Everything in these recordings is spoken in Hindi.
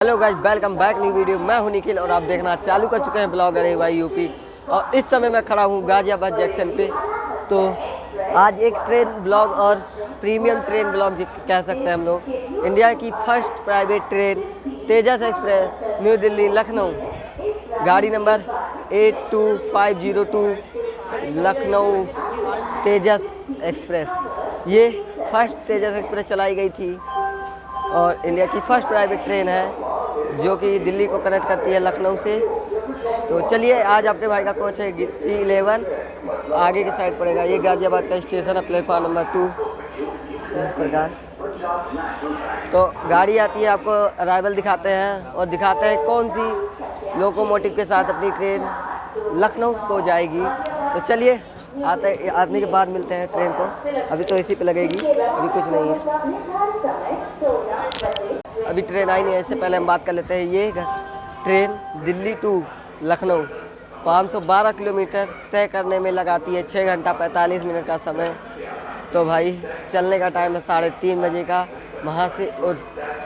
Hello guys, welcome back new video. मैं हूं निखिल और आप देखना चालू कर चुके हैं ब्लॉगर है भाई यूपी। और इस समय मैं खड़ा हूं गाजियाबाद जंक्शन पे। तो आज एक ट्रेन ब्लॉग और प्रीमियम ट्रेन ब्लॉग कह सकते हैं हम लोग। इंडिया की फर्स्ट प्राइवेट ट्रेन तेजस एक्सप्रेस न्यू दिल्ली लखनऊ, गाड़ी नंबर 82502 लखनऊ तेजस एक्सप्रेस। ये फर्स्ट तेजस एक्सप्रेस चलाई गई थी और इंडिया की फर्स्ट प्राइवेट ट्रेन है जो कि दिल्ली को कनेक्ट करती है लखनऊ से। तो चलिए, आज आपके भाई का कोच है C11, आगे की साइड पड़ेगा। ये गाजियाबाद का स्टेशन है, प्लेटफॉर्म नंबर 2। इस प्रकार तो गाड़ी आती है, आपको अराइवल दिखाते हैं और दिखाते हैं कौन सी लोकोमोटिव के साथ अपनी ट्रेन लखनऊ को जाएगी। तो चलिए, आने के बाद मिलते हैं ट्रेन को। अभी तो इसी पे लगेगी, अभी कुछ नहीं है, अभी ट्रेन आई नहीं है। इससे पहले हम बात कर लेते हैं। ये train Delhi to Lucknow 512 kilometre तय करने में लगाती है 6 घंटा 45 मिनट का समय। तो भाई चलने का टाइम है 3:30 बजे का वहाँ से, और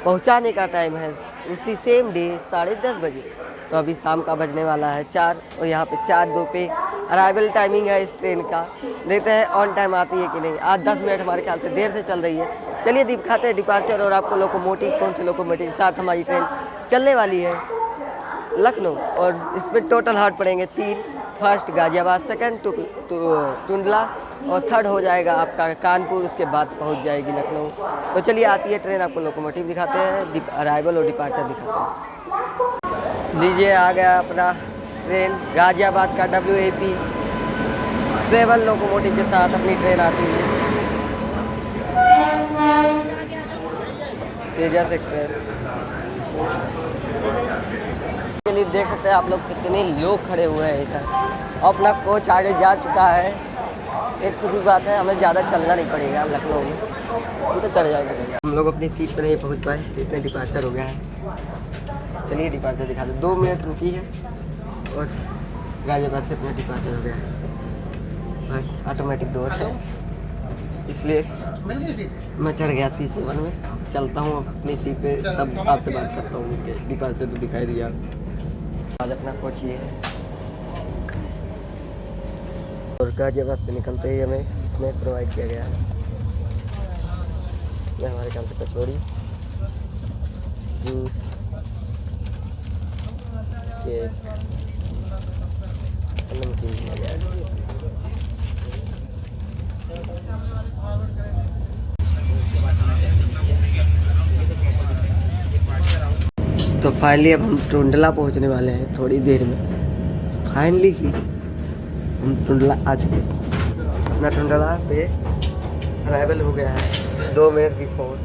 पहुँचाने का टाइम है उसी सेम डे 10:30 बजे। तो अभी शाम का बजने वाला है 4 और यहाँ पे 4:02 पे अराइवल टाइमिंग है इस ट्रेन का। देखते हैं ऑन टाइम आती है कि नहीं। आज 10 मिनट हमारे ख्याल से देर से चल रही है। चलिए दिखाते हैं डिपार्चर और आपको लोकोमोटिव, कौन सी लोकोमोटिव के साथ हमारी ट्रेन चलने वाली है लखनऊ। और इसमें टोटल हार्ट पड़ेंगे 3। फर्स्ट गाजियाबाद, सेकंड टुंडला और थर्ड हो जाएगा आपका कानपुर। उसके बाद पहुंच जाएगी लखनऊ। तो चलिए आती है ट्रेन, आपको लोकोमोटिव दिखाते हैं, अराइवल और डिपार्चर दिखाते हैं। लीजिए, आ गया अपना ट्रेन गाजियाबाद का WAP 7 लोकोमोटिव के साथ अपनी ट्रेन आती है तेजस एक्सप्रेस। के लिए देख सकते हैं आप लोग कितने लोग खड़े हुए हैं इधर। अपना कोच आगे जा चुका है। एक खुद ही बात है, हमें ज़्यादा चलना नहीं पड़ेगा लखनऊ में, वो तो चढ़ जाएगा। हम लोग अपनी सीट पर नहीं पहुंच पाए, इतने डिपार्चर हो गया है। चलिए डिपार्चर दिखा दो। 2 मिनट रुकी है और गाजियाबाद से अपना डिपार्चर हो गया है। भाई ऑटोमेटिक डोर है, इसलिए मैं चढ़ गया C7 में। चलता हूँ अपनी सीट पे, तब आपसे बात करता हूँ। डिपार्चर तो दिखाई दिया। आज अपना कोच ये है और गाजियाबाद से निकलते ही हमें इसमें प्रोवाइड किया गया है। ये हमारे ख्याल से कचौड़ी, जूस, केक, नमकीन दिया गया है। तो फाइनली अब हम टुंडला पहुंचने वाले हैं थोड़ी देर में। फाइनली ही हम टुंडला आ चुके हैं। अपना टुंडला पे अराइवल हो गया है 2 मिनट बिफोर।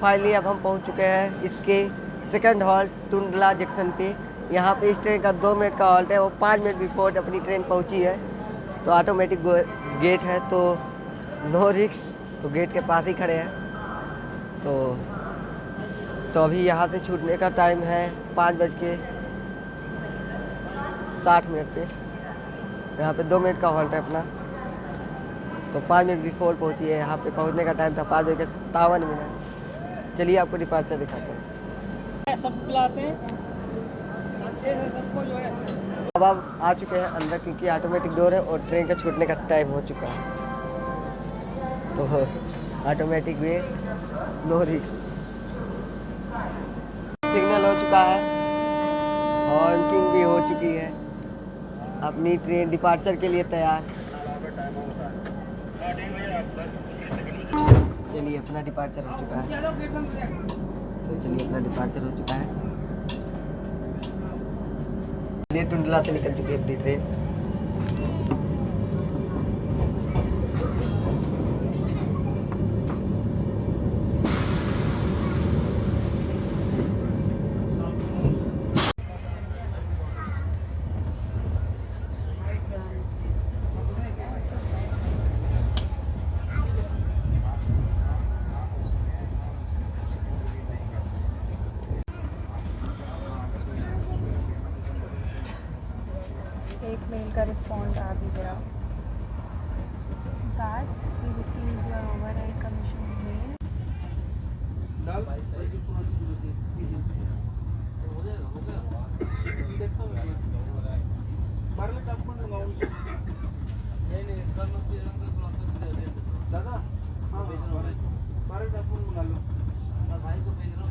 फाइनली अब हम पहुंच चुके हैं इसके सेकंड हॉल्ट टुंडला जंक्शन पे। यहाँ पे इस ट्रेन का 2 मिनट का हॉल्ट है, वो 5 मिनट बिफोर अपनी ट्रेन पहुँची है। तो ऑटोमेटिक गेट है, तो नो रिक्स, तो गेट के पास ही खड़े हैं। तो अभी यहाँ से छूटने का टाइम है 5:60 पे। यहाँ पे 2 मिनट का हॉल्ट है अपना, तो 5 मिनट बिफोर पहुँची है। यहाँ पे पहुँचने का टाइम था 5:57। चलिए आपको डिपार्चर दिखाते हैं। सब खिलाते हैं अच्छे से सबको जो है। अब आप आ चुके हैं अंदर, क्योंकि ऑटोमेटिक डोर है और ट्रेन का छूटने का टाइम हो चुका है। तो ऑटोमेटिक वे, नो रिस्क, सिग्नल हो चुका है, हॉर्निंग भी हो चुकी है। अपनी ट्रेन डिपार्चर के लिए तैयार। चलिए अपना डिपार्चर हो चुका है। तो चलिए अपना डिपार्चर हो चुका है। ये टुंडला से निकल चुकी है अपनी ट्रेन। एक मेल का रिस्पॉन्ड आ भी गया। That we received your override commissions mail. दादा हाँ बारह डॉक्यूमेंट मंगा लो। भाई को भेज रहा हूँ,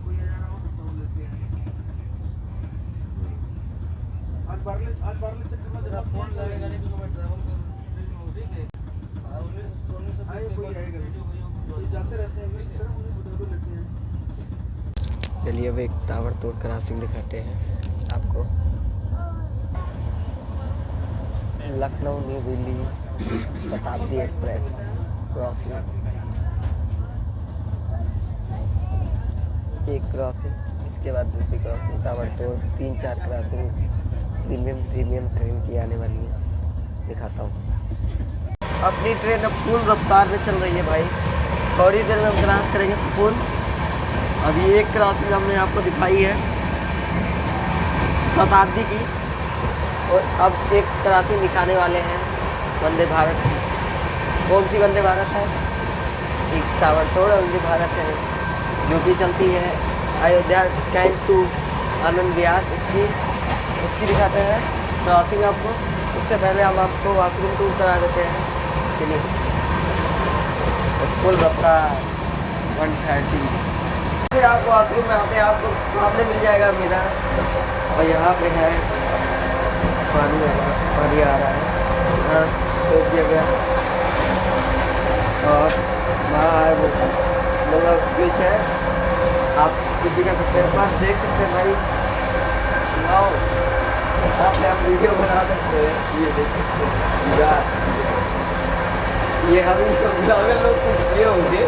कोई आ रहा हो तो वो लेते हैं। आज बारले चक्कर में जब फोन लगेगा नहीं तो मैं ट्रैवल कर ठीक है। आए कोई आएगा ये जाते रहते हैं मेरी तरफ मुझे बता दो लेते हैं। चलिए अब एक ताबड़तोड़ क्रॉसिंग दिखाते हैं आपको। Lucknow new Delhi Shatabdi express crossing, एक क्रॉसिंग, इसके बाद दूसरी क्रॉसिंग, ताबड़तोड़ 3-4 क्रॉसिंग प्रीमियम ट्रेन की आने वाली है, दिखाता हूँ। अपनी ट्रेन अब फुल रफ्तार में चल रही है भाई, थोड़ी देर में हम क्रॉस करेंगे फुल। अभी एक क्रॉसिंग हमने आपको दिखाई है शताब्दी की, और अब एक क्रॉसिंग दिखाने वाले हैं वंदे भारत की। कौन सी वंदे भारत है? एक ताबड़तोड़ वंदे भारत है जो कि चलती है अयोध्या कैंट टू आनंद विहार, उसकी दिखाते हैं क्रॉसिंग आपको। उससे पहले हम आपको वॉशरूम टूर करा देते हैं। चलिए तो फुल रफ्तार 130 से आप वॉशरूम में आते हैं, आपको सामने मिल जाएगा मेरा, और यहाँ पे है पानी आ रहा है, यहाँ सोच दिया गया, और वहाँ है वो मतलब स्विच है, आप कुछ भी कर सकते हैं। बात देख सकते हैं भाई, यहाँ पे आप वीडियो बना सकते हैं। ये देख सकते हैं, ये हम ब्लॉगर लोग कुछ किए होंगे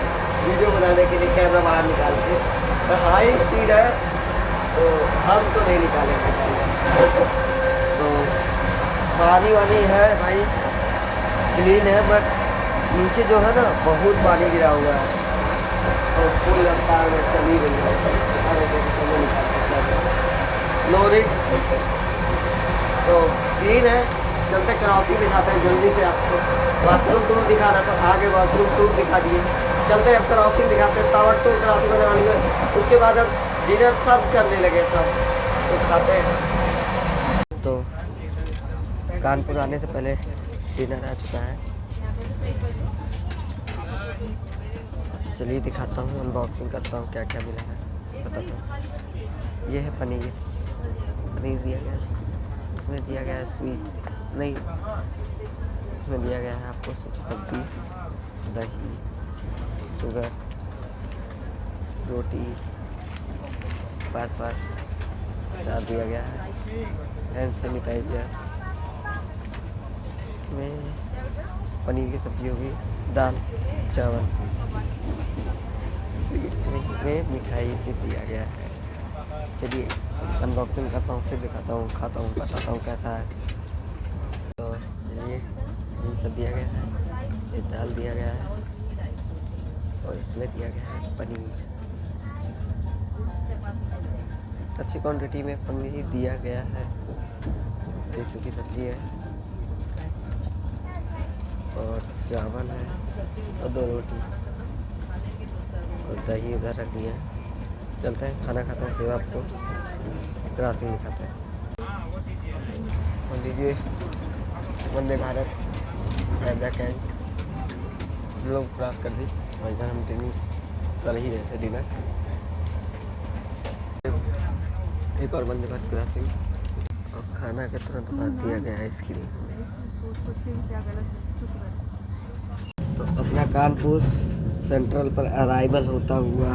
वीडियो बनाने के लिए कैमरा बाहर निकाल के, तो हाई स्पीड है तो हम तो नहीं निकालेंगे। तो पानी वानी है भाई, क्लीन है, बट नीचे जो है ना बहुत पानी गिरा हुआ है, और फुल रफ्तार में चली रही है। नो रिस्क, तो क्लीन है। चलते क्रॉसिंग दिखाते हैं जल्दी से आपको। वॉशरूम टूर दिखाना तो आगे वॉशरूम टूर दिखा दिए। चलते हैं अब क्रॉसिंग दिखाते हैं, ताबड़तोड़ क्रॉसिंग होने वाली है। उसके बाद अब डिनर सर्व करने लगे सब, तो खाते हैं। तो कानपुर आने से पहले डिनर आ चुका है। चलिए दिखाता हूँ, अनबॉक्सिंग करता हूँ क्या क्या मिला है, बताता हूँ। ये है पनीर दिया गया है, इसमें दिया गया है स्वीट नहीं, इसमें दिया गया है आपको सूखी सब्जी, दही, शुगर, रोटी, पाँच अचार दिया गया है, हैंड सैनिटाइजर, इसमें पनीर की सब्जी होगी, दाल चावल, स्वीट्स में मिठाई से दिया गया है। चलिए अनबॉक्सिंग करता हूँ, फिर दिखाता हूँ, खाता हूँ, बताता हूँ कैसा है। तो चलिए ये सब दिया गया है, ये दाल दिया गया है, और इसमें दिया गया है पनीर। अच्छी क्वांटिटी में पनीर दिया गया है। ये सूखी सब्जी है, और चावल है, और 2 रोटी, और दही इधर रख दिया है। चलते हैं खाना खाते हैं, फिर आपको क्रॉसिंग दिखाते हैं। और लीजिए वंदे भारत अयोध्या कैंट, हम लोग क्रॉस कर दी, और इधर हम ट्रेनिंग कर ही रहे थे डिनर। एक और वंदे भारत क्रॉसिंग, और खाना के तुरंत बाद दिया गया है आइसक्रीम। तो अपना कानपुर सेंट्रल पर अराइवल होता हुआ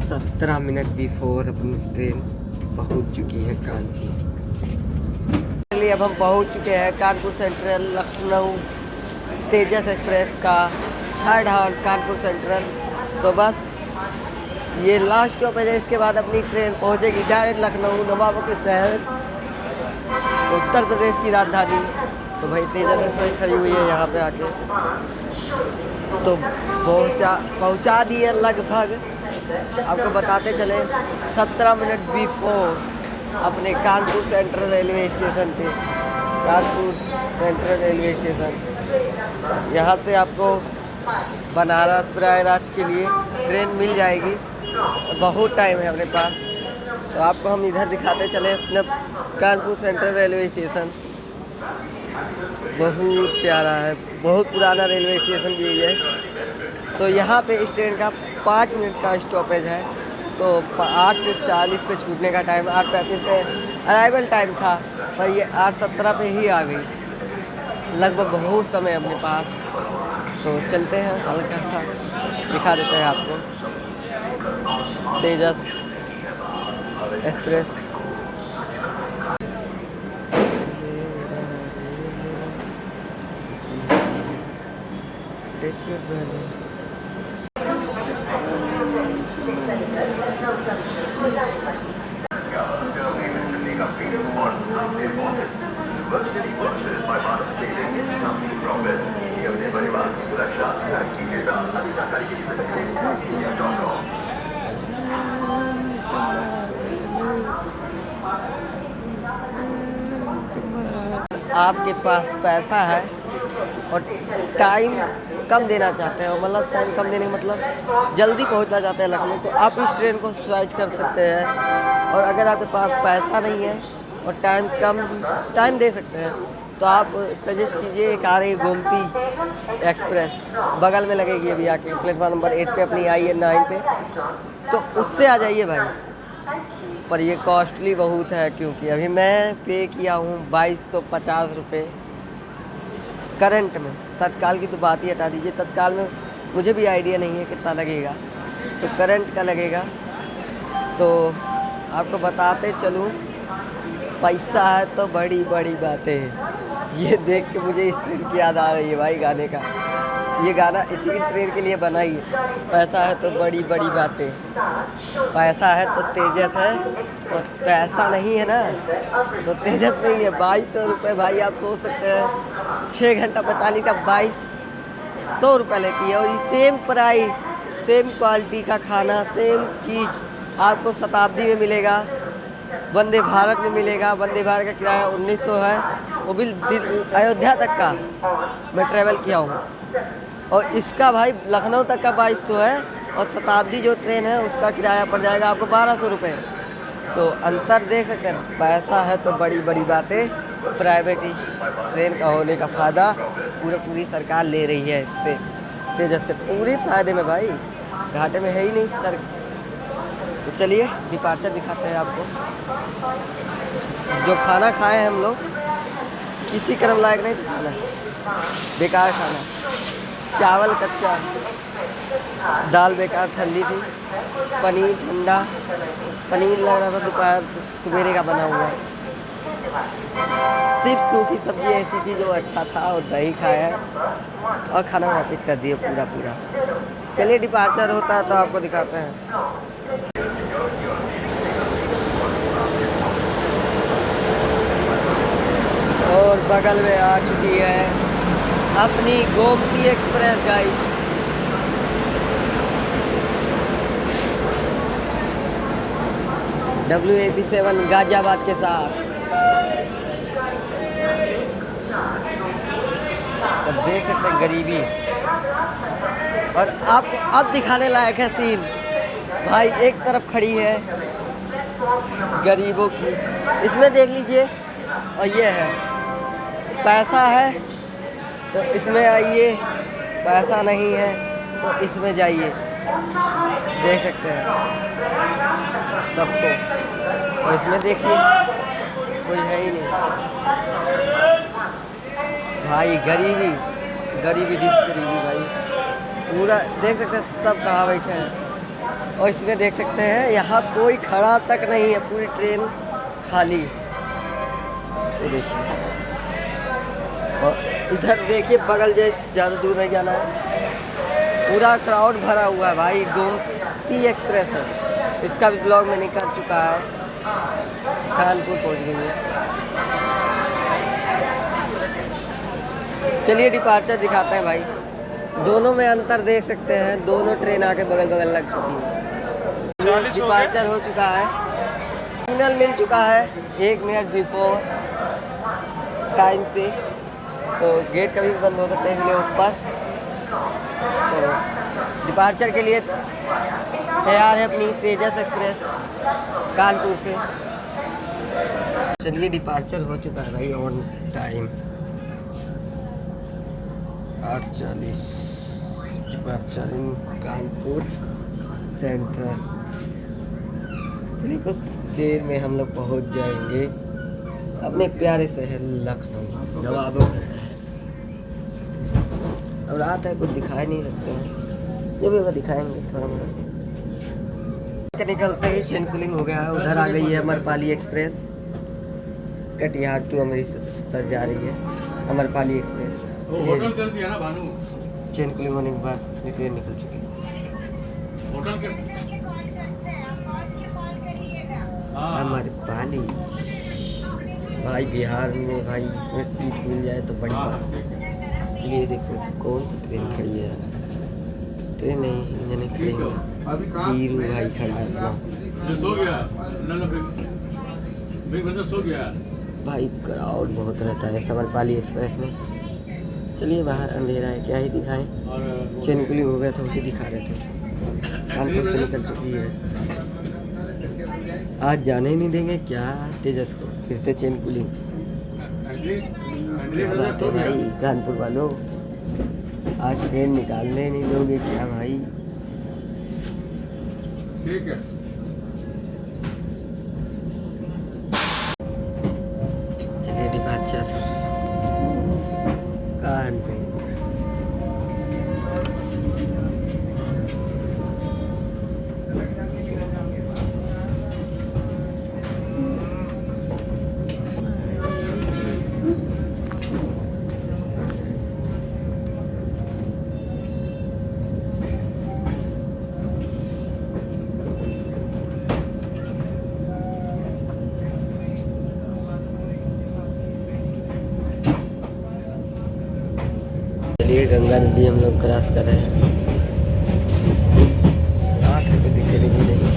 17 मिनट बिफोर अपनी ट्रेन पहुंच चुकी है कानपुर। चलिए अब हम पहुंच चुके हैं कानपुर सेंट्रल, लखनऊ तेजस एक्सप्रेस का 3rd हॉल्ट कानपुर सेंट्रल। तो बस ये लास्ट स्टॉप है, इसके बाद अपनी ट्रेन पहुंचेगी डायरेक्ट लखनऊ, नवाबों के शहर, उत्तर प्रदेश की राजधानी। तो भाई तेजस एक्सप्रेस खड़ी हुई है यहाँ पे आके। तो पहुंचा दिए लगभग, आपको बताते चले 17 मिनट बिफोर अपने कानपुर सेंट्रल रेलवे स्टेशन पे। कानपुर सेंट्रल रेलवे स्टेशन, यहाँ से आपको बनारस प्रयागराज के लिए ट्रेन मिल जाएगी। बहुत टाइम है अपने पास, तो आपको हम इधर दिखाते चले अपना कानपुर सेंट्रल रेलवे स्टेशन। बहुत प्यारा है, बहुत पुराना रेलवे स्टेशन भी है। तो यहाँ पे इस ट्रेन का 5 मिनट का स्टॉपेज है। तो 8:40 पे छूटने का टाइम, 8:35 पे अराइवल टाइम था, पर ये 8:17 पे ही आ गई। लगभग बहुत समय अपने पास, तो चलते हैं, हल्का सा दिखा देते हैं आपको तेजस एक्सप्रेस। आपके पास पैसा है और टाइम कम देना चाहते हैं, मतलब टाइम कम देने का मतलब जल्दी पहुंचना चाहते हैं लखनऊ, तो आप इस ट्रेन को स्विच कर सकते हैं। और अगर आपके पास पैसा नहीं है और टाइम दे सकते हैं, तो आप सजेस्ट कीजिए एक आ रही गोमती एक्सप्रेस, बगल में लगेगी अभी आके प्लेटफॉर्म नंबर 8 पे अपनी आई है 9 पे, तो उससे आ जाइए भाई। पर ये कॉस्टली बहुत है, क्योंकि अभी मैं पे किया हूँ 2250 रुपये करंट में। तत्काल की तो बात ही हटा दीजिए, तत्काल में मुझे भी आइडिया नहीं है कितना लगेगा, तो करंट का लगेगा। तो आपको बताते चलूँ, पैसा है तो बड़ी बड़ी बातें हैं। ये देख के मुझे इस ट्रेन की याद आ रही है भाई, गाने का। ये गाना इसी ट्रेन के लिए बना ही है, पैसा है तो बड़ी बड़ी बातें। पैसा है तो तेजस है, और पैसा नहीं है ना तो तेजस नहीं है। 2200 रुपये भाई, आप सोच सकते हैं 6 घंटा 45 का 2200 रुपये लेती है। और ये सेम प्राइस, सेम क्वालिटी का खाना, सेम चीज़ आपको शताब्दी में मिलेगा, वंदे भारत में मिलेगा। वंदे भारत का किराया 1900 है, वो भी अयोध्या तक का मैं ट्रैवल किया हूँ। और इसका भाई लखनऊ तक का 2200 है, और शताब्दी जो ट्रेन है उसका किराया पड़ जाएगा आपको 1200 रुपये। तो अंतर देख सकते हैं। पैसा है तो बड़ी बड़ी बातें। प्राइवेट ट्रेन का होने का फ़ायदा पूरी सरकार ले रही है इससे, तेजस से पूरी फ़ायदे में भाई, घाटे में है ही नहीं सर। तो चलिए डिपार्चर दिखाते हैं आपको। जो खाना खाए हैं हम लोग, किसी कर्म लायक नहीं था खाना, बेकार खाना। चावल कच्चा, दाल बेकार ठंडी थी, पनीर ठंडा, पनीर लग रहा था दोपहर सवेरे का बना हुआ। सिर्फ सूखी सब्जी ऐसी थी जो अच्छा था, और दही खाया और खाना वापस कर दिया पूरा। चलिए डिपार्चर होता है तो आपको दिखाते हैं। और बगल में आ चुकी है अपनी Gomti express guys. WAP7 Ghaziabad के साथ। तो देख सकते हैं गरीबी, और आपको अब दिखाने लायक है सीन भाई। एक तरफ खड़ी है गरीबों की, इसमें देख लीजिए, और ये है पैसा है तो इसमें आइए, पैसा नहीं है तो इसमें जाइए। देख सकते हैं सबको, और इसमें देखिए कोई है ही नहीं भाई। गरीबी डिस गरीबी भाई, पूरा देख सकते हैं सब कहाँ बैठे हैं। और इसमें देख सकते हैं यहाँ कोई खड़ा तक नहीं है, पूरी ट्रेन खाली। ये देखिए, और इधर देखिए बगल जैसे ज़्यादा दूर नहीं जाना है, पूरा क्राउड भरा हुआ है भाई। गोमती एक्सप्रेस है, इसका भी ब्लॉग मैंने कर चुका है। कानपुर पहुंच गई है। चलिए डिपार्चर दिखाते हैं भाई। दोनों में अंतर देख सकते हैं, दोनों ट्रेन आके बगल बगल लग चुकी है। डिपार्चर हो चुका है, सिग्नल मिल चुका है 1 मिनट बिफोर टाइम से, तो गेट कभी भी बंद हो सकते हैं, इसलिए ऊपर तो डिपार्चर के लिए तैयार है अपनी तेजस एक्सप्रेस कानपुर से। चलिए डिपार्चर हो चुका है भाई on time 8:40 departure in Kanpur central. चलिए कुछ देर में हम लोग पहुंच जाएंगे अपने प्यारे शहर लखनऊ, नवाबों का शहर। अब रात है, कुछ दिखाई नहीं सकते हैं, जब भी दिखाएंगे थोड़ा मोड़ा। निकलते ही चेन कूलिंग हो गया है, उधर आ गई है अमरपाली एक्सप्रेस, कटिहार टू अमृतसर जा रही है अमरपाली एक्सप्रेस। होटल कर दिया ना भानु, चेन कूलिंग होने के बाद ये ट्रेन निकल चुकी है। होटल कर अमरपाली भाई बिहार में भाई इसमें सीट मिल जाए तो बड़ी बात है। ये देखते कौन सी ट्रेन खड़ी है, ट्रेन नहीं इंजन खड़ी है। हीरू भाई खड़ा है अपना, सो गया बंदा सो गया भाई क्राउड बहुत रहता है अमरपाली एक्सप्रेस में। चलिए बाहर अंधेरा है, क्या ही दिखाएं, और चेन कूलिंग हो गया तो वही दिखा रहे थे। कानपुर से निकल चुकी है, आज जाने ही नहीं देंगे क्या तेजस को, फिर से चेन कूलिंग। क्या बात है भाई कानपुर वालों, आज ट्रेन निकालने नहीं दोगे क्या भाई? ठीक है चलिए डिपार्चर कानपुर। चलिए गंगा नदी हम लोग क्रॉस कर रहे हैं, रात है तो दिखेगी नहीं।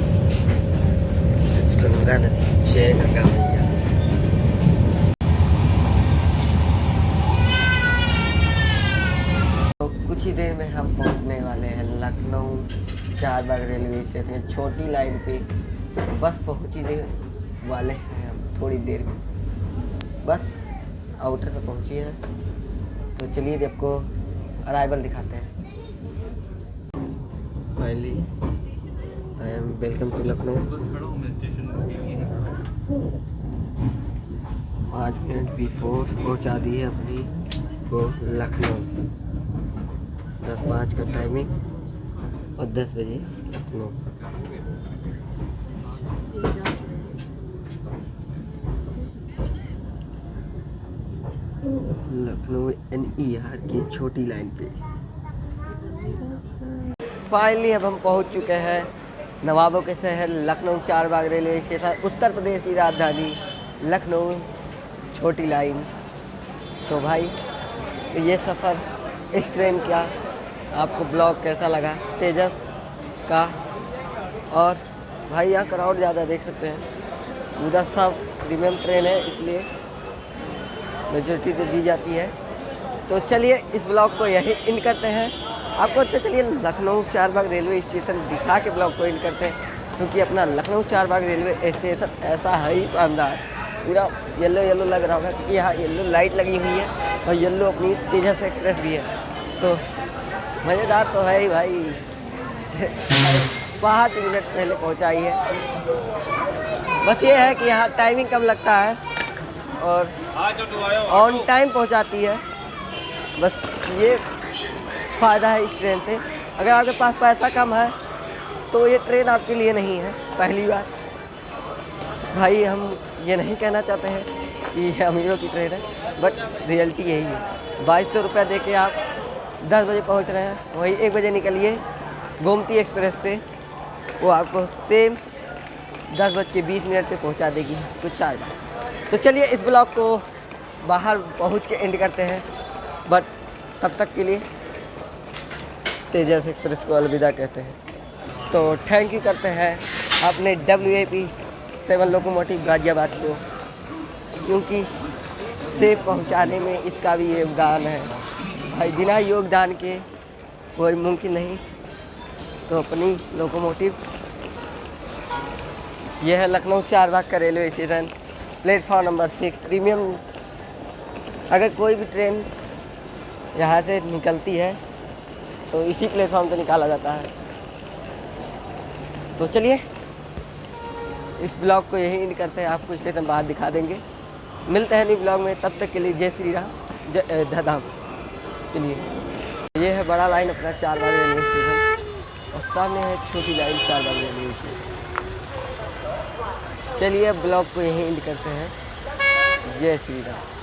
गंगा नदी, जय गंगा मैया। तो कुछ ही देर में हम पहुंचने वाले हैं लखनऊ चारबाग रेलवे स्टेशन, छोटी लाइन पे बस पहुंच ही वाले हैं हम थोड़ी देर में, बस आउटर पे पहुंची है। तो चलिए आपको अराइवल दिखाते हैं। Finally I am welcome to Lucknow. 5 minute before पहुंचा दी है अपनी को लखनऊ, 10:05 का टाइमिंग और 10 बजे लखनऊ। लखनऊ NER की छोटी लाइन पे फाइनली अब हम पहुंच चुके हैं नवाबों के शहर लखनऊ चारबाग रेलवे स्टेशन, उत्तर प्रदेश की राजधानी लखनऊ छोटी लाइन। तो भाई तो ये सफ़र इस ट्रेन का आपको ब्लॉग कैसा लगा तेजस का? और भाई यहाँ क्राउड ज़्यादा देख सकते हैं, पूरा सब प्रीमियम ट्रेन है इसलिए मेजॉरिटी तो दी जाती है। तो चलिए इस ब्लॉग को यही इन करते हैं आपको। अच्छा चलिए लखनऊ चारबाग रेलवे स्टेशन दिखा के ब्लॉग को इन करते हैं, क्योंकि अपना लखनऊ चारबाग रेलवे स्टेशन ऐसा है ही शानदार, पूरा येलो येलो लग रहा होगा क्योंकि यहाँ येलो लाइट लगी हुई है और येलो अपनी तेजस एक्सप्रेस भी है। तो मज़ेदार तो है ही भाई। 5 मिनट पहले पहुँचाई है, बस ये है कि यहाँ टाइमिंग कम लगता है और ऑन टाइम पहुंचाती है, बस ये फ़ायदा है इस ट्रेन से। अगर आपके पास पैसा कम है तो ये ट्रेन आपके लिए नहीं है। पहली बात भाई हम ये नहीं कहना चाहते हैं कि ये अमीरों की ट्रेन है, बट रियलिटी यही है। 2200 रुपये दे के आप 10 बजे पहुंच रहे हैं, वही 1 बजे निकलिए गोमती एक्सप्रेस से, वो आपको सेम 10:20 पे पहुंचा देगी कुछ चार्ज। तो चलिए इस ब्लॉग को बाहर पहुंच के एंड करते हैं, बट तब तक के लिए तेजस एक्सप्रेस को अलविदा कहते हैं। तो थैंक यू करते हैं अपने WAP7 लोकोमोटिव गाजियाबाद को, क्योंकि सेफ पहुंचाने में इसका भी योगदान है भाई। बिना योगदान के कोई मुमकिन नहीं। तो अपनी लोकोमोटिव यह है लखनऊ चारबाग का railway station, platform number 6 premium. अगर कोई भी ट्रेन यहाँ से निकलती है तो इसी प्लेटफॉर्म से निकाला जाता है। तो चलिए इस ब्लॉग को यही एंड करते हैं, आपको स्टेशन बाहर दिखा देंगे। मिलते हैं नई ब्लॉग में, तब तक के लिए जय श्री राम, जय धधाम। चलिए ये है बड़ा लाइन अपना चारबाग रेलवे स्टेशन और सामने है छोटी लाइन चारबाग रेलवे स्टेशन। चलिए ब्लॉग को यहीं एंड करते हैं। जय श्री राम।